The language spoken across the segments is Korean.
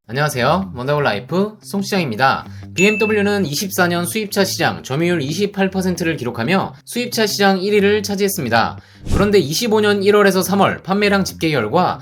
안녕하세요. 원더골 라이프 송시장입니다. BMW는 24년 수입차 시장 점유율 28%를 기록하며 수입차 시장 1위를 차지했습니다. 그런데 25년 1월에서 3월 판매량 집계 결과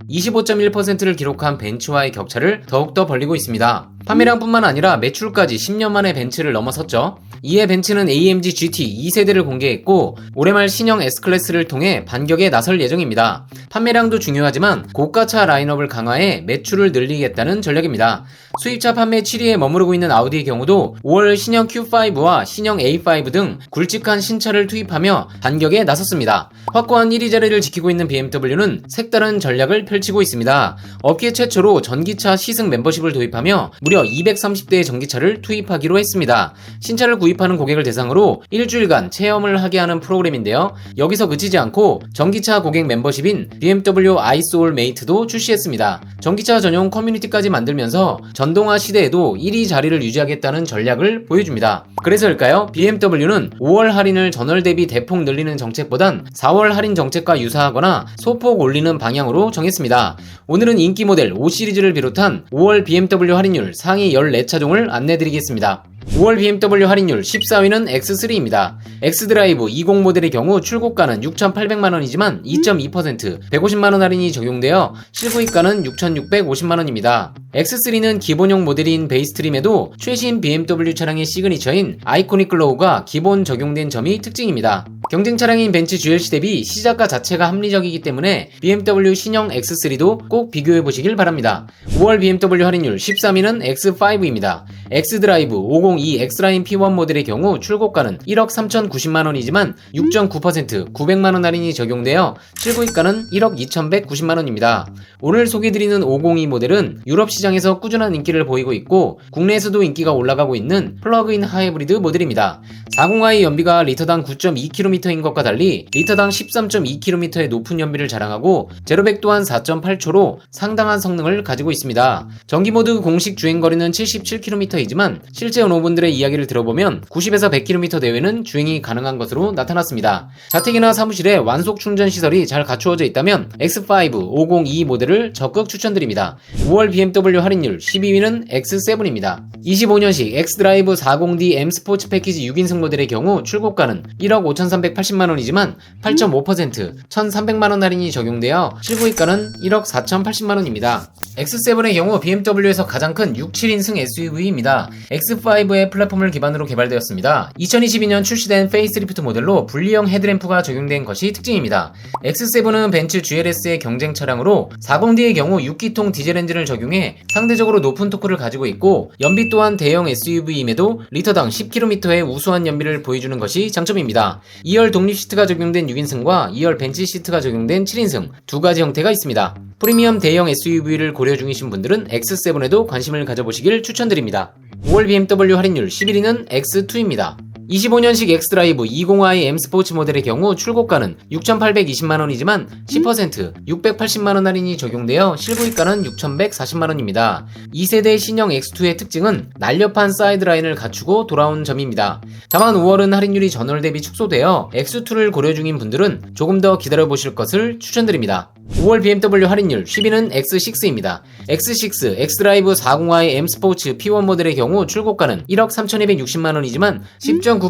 25.1%를 기록한 벤츠와의 격차를 더욱더 벌리고 있습니다. 판매량뿐만 아니라 매출까지 10년 만에 벤츠를 넘어섰죠. 이에 벤츠는 AMG GT 2세대를 공개했고 올해 말 신형 S클래스를 통해 반격에 나설 예정입니다. 판매량도 중요하지만 고가차 라인업을 강화해 매출을 늘리겠다는 전략입니다. 수입차 판매 7위에 머무르고 있는 아우디의 경우도 5월 신형 Q5와 신형 A5 등 굵직한 신차를 투입하며 반격에 나섰습니다. 확고한 1위 자리를 지키고 있는 BMW는 색다른 전략을 펼치고 있습니다. 업계 최초로 전기차 시승 멤버십을 도입하며 무려 230대의 전기차를 투입하기로 했습니다. 신차를 구입하는 고객을 대상으로 일주일간 체험을 하게 하는 프로그램인데요. 여기서 그치지 않고 전기차 고객 멤버십인 BMW iSoulMate도 출시했습니다. 전기차 전용 커뮤니티까지 만들면서 전동화 시대에도 1위 자리를 유지하겠다는 전략을 보여줍니다. 그래서일까요? BMW는 5월 할인을 전월 대비 대폭 늘리는 정책보단 4월 할인 정책과 유사하거나 소폭 올리는 방향으로 정했습니다. 오늘은 인기 모델 5 시리즈를 비롯한 5월 BMW 할인율 상위 14차종을 안내드리겠습니다. 5월 BMW 할인율 14위는 X3입니다. X드라이브 20 모델의 경우 출고가는 6,800만원이지만 2.2% 150만원 할인이 적용되어 실구입가는 6,650만원입니다. X3는 기본형 모델인 베이스트림에도 최신 BMW 차량의 시그니처인 아이코닉 글로우가 기본 적용된 점이 특징입니다. 경쟁 차량인 벤츠 GLC 대비 시작가 자체가 합리적이기 때문에 BMW 신형 X3도 꼭 비교해보시길 바랍니다. 5월 BMW 할인율 13위는 X5입니다. X드라이브 502 X라인 P1 모델의 경우 출고가는 1억 3,090만원이지만 6.9% 900만원 할인이 적용되어 실구입가는 1억 2,190만원입니다. 오늘 소개드리는 502 모델은 유럽 시장에서 꾸준한 인기를 보이고 있고 국내에서도 인기가 올라가고 있는 플러그인 하이브리드 모델입니다. 40i 연비가 리터당 9.2km인 것과 달리 리터당 13.2km의 높은 연비를 자랑하고 제로백 또한 4.8초로 상당한 성능을 가지고 있습니다. 전기모드 공식 주행거리는 77km이지만 실제 오너분들의 이야기를 들어보면 90에서 100km 내외는 주행이 가능한 것으로 나타났습니다. 자택이나 사무실에 완속 충전 시설이 잘 갖추어져 있다면 X5 502 모델을 적극 추천드립니다. 5월 BMW 할인율 12위는 X7입니다. 25년식 X드라이브 40D M 스포츠 패키지 6인승 모델의 경우 출고가는 1억 5,380만원이지만 8.5% 1,300만원 할인이 적용되어 실구입가는 1억 4,080만원입니다. X7의 경우 BMW에서 가장 큰 6, 7인승 SUV입니다. X5의 플랫폼을 기반으로 개발되었습니다. 2022년 출시된 페이스리프트 모델로 분리형 헤드램프가 적용된 것이 특징입니다. X7은 벤츠 GLS의 경쟁 차량으로 40D의 경우 6기통 디젤 엔진을 적용해 상대적으로 높은 토크를 가지고 있고 연비 또한 대형 SUV임에도 리터당 10km의 우수한 연비를 보여주는 것이 장점입니다. 2열 독립 시트가 적용된 6인승과 2열 벤치 시트가 적용된 7인승 두 가지 형태가 있습니다. 프리미엄 대형 SUV를 고려 중이신 분들은 X7에도 관심을 가져보시길 추천드립니다. 5월 BMW 할인율 11위는 X2입니다. 25년식 X드라이브 20i M 스포츠 모델의 경우 출고가는 6,820만원이지만 10% 680만원 할인이 적용되어 실구입가는 6,140만원입니다. 2세대 신형 X2의 특징은 날렵한 사이드라인을 갖추고 돌아온 점입니다. 다만 5월은 할인율이 전월 대비 축소되어 X2를 고려 중인 분들은 조금 더 기다려보실 것을 추천드립니다. 5월 BMW 할인율 10위는 X6입니다. X6 X드라이브 40i M 스포츠 P1 모델의 경우 출고가는 1억 3,260만원이지만 10.9%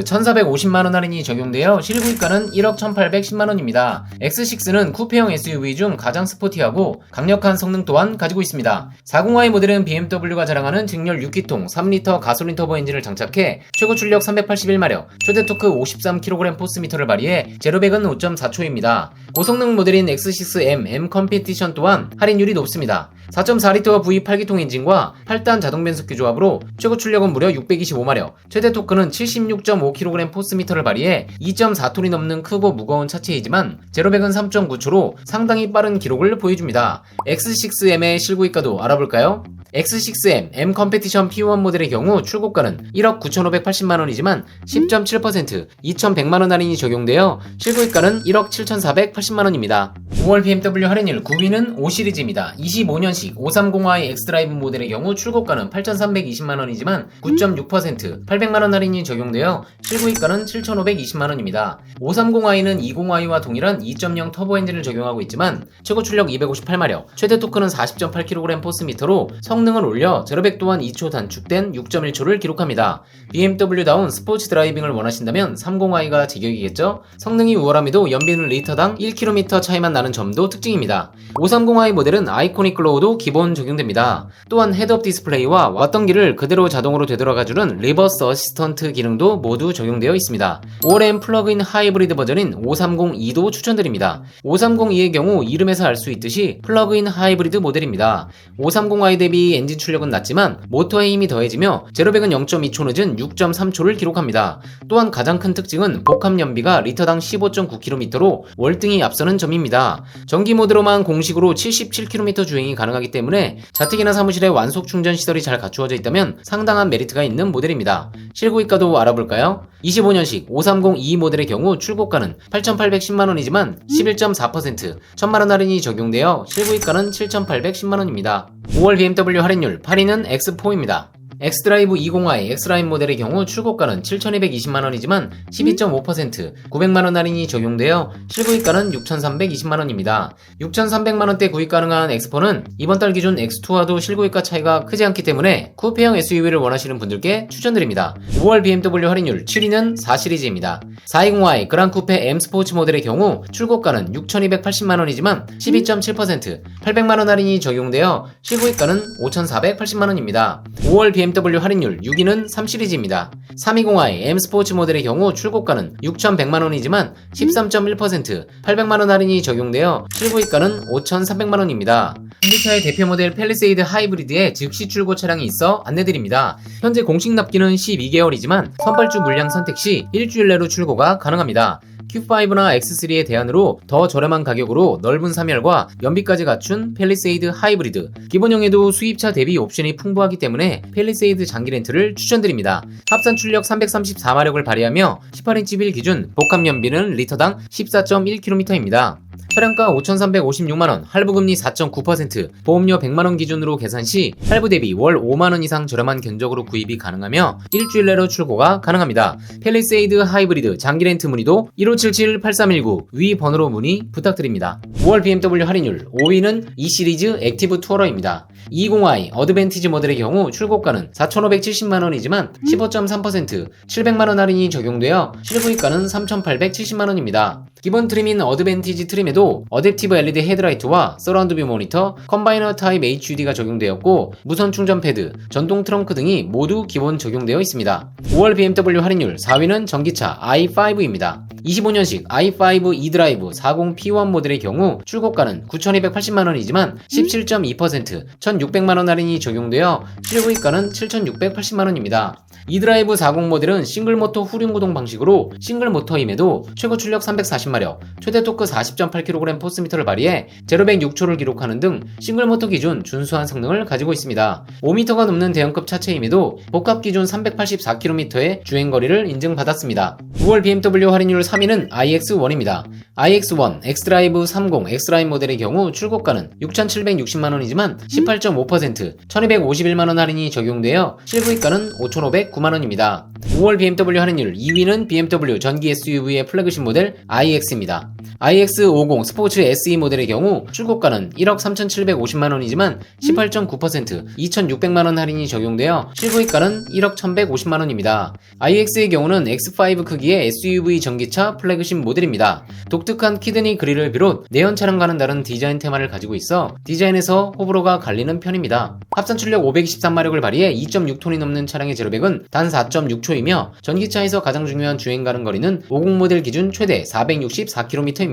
1,450만원 할인이 적용되어 실구입가는 1억 1,810만원입니다. X6는 쿠페형 SUV 중 가장 스포티하고 강력한 성능 또한 가지고 있습니다. 40i 모델은 BMW가 자랑하는 직렬 6기통 3리터 가솔린 터보 엔진을 장착해 최고 출력 381마력, 최대 토크 53kg 포스미터를 발휘해 제로백은 5.4초입니다. 고성능 모델인 X6M M 컴피티션 또한 할인율이 높습니다. 4.4리터 V8기통 엔진과 8단 자동 변속기 조합으로 최고 출력은 무려 625마력, 최대 토크는 76.5kg 포스미터를 발휘해 2.4톤이 넘는 크고 무거운 차체이지만 제로백은 3.9초로 상당히 빠른 기록을 보여줍니다. X6M의 실구입가도 알아볼까요? X6M M 컴페티션 P1 모델의 경우 출고가는 1억 9,580만원이지만 10.7% 2,100만원 할인이 적용되어 실구입가는 1억 7,480만원입니다. 5월 BMW 할인율 9위는 5시리즈입니다. 25년식 530i X드라이브 모델의 경우 출고가는 8,320만원이지만 9.6% 800만원 할인이 적용되어 실구입가는 7,520만원입니다. 530i는 20i와 동일한 2.0 터보 엔진을 적용하고 있지만 최고 출력 258마력, 최대 토크는 40.8kg 포스미터로 성능을 올려 제로백 또한 2초 단축된 6.1초를 기록합니다. BMW다운 스포츠 드라이빙을 원하신다면 30i가 제격이겠죠? 성능이 우월함에도 연비는 리터당 1km 차이만 나는 점도 특징입니다. 530i 모델은 아이코닉 글로우도 기본 적용됩니다. 또한 헤드업 디스플레이와 왔던 길을 그대로 자동으로 되돌아가주는 리버스 어시스턴트 기능도 모두 적용되어 있습니다. 5월엔 플러그인 하이브리드 버전인 530e도 추천드립니다. 530e의 경우 이름에서 알 수 있듯이 플러그인 하이브리드 모델입니다. 530i 대비 엔진 출력은 낮지만 모터의 힘이 더해지며 제로백은 0.2초 늦은 6.3초를 기록합니다. 또한 가장 큰 특징은 복합 연비가 리터당 15.9km로 월등히 앞서는 점입니다. 전기 모드로만 공식으로 77km 주행이 가능하기 때문에 자택이나 사무실에 완속 충전 시설이 잘 갖추어져 있다면 상당한 메리트가 있는 모델입니다. 실구입가도 알아볼까요? 25년식 530e 모델의 경우 출고가는 8,810만원이지만 11.4% 1,000만원 할인이 적용되어 실구입가는 7,810만원입니다. 5월 BMW 할인율 8위는 X4입니다. X드라이브 20i X라인 모델의 경우 출고가는 7,220만원이지만 12.5% 900만원 할인이 적용되어 실구입가는 6,320만원입니다. 6,300만원대 구입 가능한 X4는 이번 달 기준 X2와도 실구입가 차이가 크지 않기 때문에 쿠페형 SUV를 원하시는 분들께 추천드립니다. 5월 BMW 할인율 7위는 4시리즈입니다. 420i 그랑쿠페 M 스포츠 모델의 경우 출고가는 6,280만원이지만 12.7% 800만원 할인이 적용되어 실구입가는 5,480만원입니다. 5월 BMW 할인율 6위는 3시리즈입니다. 320i M 스포츠 모델의 경우 출고가는 6,100만원이지만 13.1% 800만원 할인이 적용되어 실구입가는 5,300만원입니다. 현대차의 대표 모델 팰리세이드 하이브리드에 즉시 출고 차량이 있어 안내드립니다. 현재 공식 납기는 12개월이지만 선발주 물량 선택 시 일주일 내로 출고가 가능합니다. Q5나 X3의 대안으로 더 저렴한 가격으로 넓은 3열과 연비까지 갖춘 팰리세이드 하이브리드. 기본형에도 수입차 대비 옵션이 풍부하기 때문에 팰리세이드 장기 렌트를 추천드립니다. 합산 출력 334마력을 발휘하며 18인치 휠 기준 복합 연비는 리터당 14.1km입니다. 차량가 5,356만원, 할부금리 4.9%, 보험료 100만원 기준으로 계산 시 할부 대비 월 5만원 이상 저렴한 견적으로 구입이 가능하며 일주일 내로 출고가 가능합니다. 팰리세이드 하이브리드 장기 렌트 문의도 1577-8319 위 번호로 문의 부탁드립니다. 5월 BMW 할인율 5위는 2시리즈 액티브 투어러입니다. 20i 어드밴티지 모델의 경우 출고가는 4,570만원이지만 15.3% 700만원 할인이 적용되어 실구입가는 3,870만원입니다. 기본 트림인 어드밴티지 트림에도 어댑티브 LED 헤드라이트와 서라운드 뷰 모니터, 컴바이너 타입 HUD가 적용되었고 무선 충전 패드, 전동 트렁크 등이 모두 기본 적용되어 있습니다. 5월 BMW 할인율 4위는 전기차 i5입니다. 25년식 i5 e드라이브 40P1 모델의 경우 출고가는 9,280만원이지만 17.2% 1,600만원 할인이 적용되어 실구입가는 7,680만원입니다. e드라이브 40 모델은 싱글모터 후륜구동 방식으로 싱글모터임에도 최고 출력 340마력, 최대 토크 40.8kg 포스미터를 발휘해 제로백 6초를 기록하는 등 싱글모터 기준 준수한 성능을 가지고 있습니다. 5m가 넘는 대형급 차체임에도 복합 기준 384km의 주행거리를 인증받았습니다. 9월 BMW 할인율 3위는 iX1입니다. iX1 X드라이브 30 X라인 모델의 경우 출고가는 6,760만원이지만 18.5% 1,251만원 할인이 적용되어 실구입가는 5,509만원입니다. 5월 BMW 할인율 2위는 BMW 전기 SUV의 플래그십 모델 iX입니다. iX50 스포츠 SE 모델의 경우 출고가는 1억 3,750만원이지만 18.9% 2,600만원 할인이 적용되어 실구입가는 1억 1,150만원입니다. iX의 경우는 X5 크기의 SUV 전기차 플래그십 모델입니다. 독특한 키드니 그릴을 비롯 내연 차량과는 다른 디자인 테마를 가지고 있어 디자인에서 호불호가 갈리는 편입니다. 합산 출력 523마력을 발휘해 2.6톤이 넘는 차량의 제로백은 단 4.6초이며 전기차에서 가장 중요한 주행 가능 거리는 50 모델 기준 최대 464km입니다.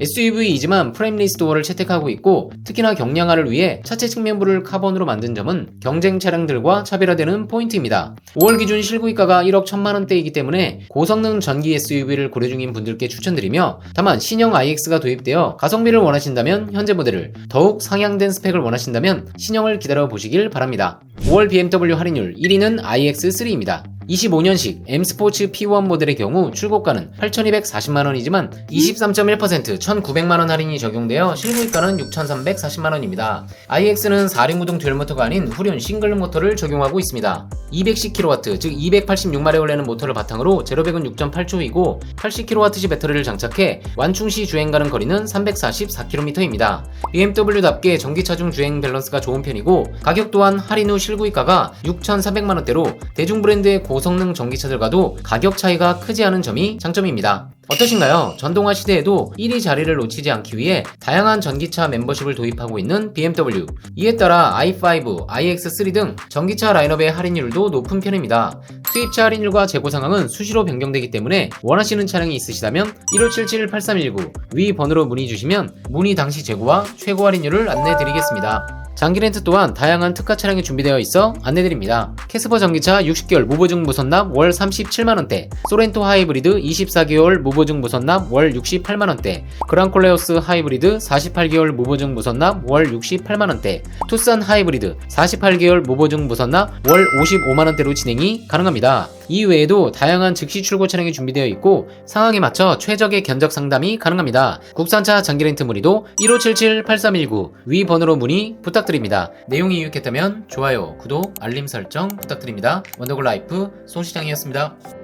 SUV이지만 프레임리스 도어를 채택하고 있고 특히나 경량화를 위해 차체 측면부를 카본으로 만든 점은 경쟁 차량들과 차별화되는 포인트입니다. 5월 기준 실구입가가 1억 1,000만원대이기 때문에 고성능 전기 SUV를 고려 중인 분들께 추천드리며 다만 신형 iX가 도입되어 가성비를 원하신다면 현재 모델을, 더욱 상향된 스펙을 원하신다면 신형을 기다려 보시길 바랍니다. 5월 BMW 할인율 1위는 iX3입니다. 25년식 M스포츠 P1 모델의 경우 출고가는 8,240만원이지만 23.1% 1,900만원 할인이 적용되어 실구입가는 6,340만원입니다. iX는 4륜구동 듀얼모터가 아닌 후륜 싱글 모터를 적용하고 있습니다. 210kW 즉 286마력을 내는 모터를 바탕으로 제로백은 6.8초이고 80kWh 배터리를 장착해 완충 시 주행 가능 거리는 344km입니다. BMW답게 전기차 중 주행 밸런스가 좋은 편이고 가격 또한 할인 후 실구입가가 6,400만원대로 대중 브랜드의 고성능 전기차들과도 가격 차이가 크지 않은 점이 장점입니다. 어떠신가요? 전동화 시대에도 1위 자리를 놓치지 않기 위해 다양한 전기차 멤버십을 도입하고 있는 BMW. 이에 따라 i5, iX3 등 전기차 라인업의 할인율도 높은 편입니다. 수입차 할인율과 재고 상황은 수시로 변경되기 때문에 원하시는 차량이 있으시다면 1577-8319 위 번호로 문의 주시면 문의 당시 재고와 최고 할인율을 안내드리겠습니다. 장기 렌트 또한 다양한 특가 차량이 준비되어 있어 안내드립니다. 캐스퍼 전기차 60개월 무보증 무선납 월 37만원대, 소렌토 하이브리드 24개월 무보증 무선납 월 68만원대, 그랑콜레오스 하이브리드 48개월 무보증 무선납 월 68만원대, 투싼 하이브리드 48개월 무보증 무선납 월 55만원대로 진행이 가능합니다. 이외에도 다양한 즉시 출고 차량이 준비되어 있고 상황에 맞춰 최적의 견적 상담이 가능합니다. 국산차 장기 렌트 문의도 1577-8319 위 번호로 문의 부탁드립니다. 내용이 유익했다면 좋아요, 구독, 알림 설정 부탁드립니다. 원더골 라이프 손시장이었습니다.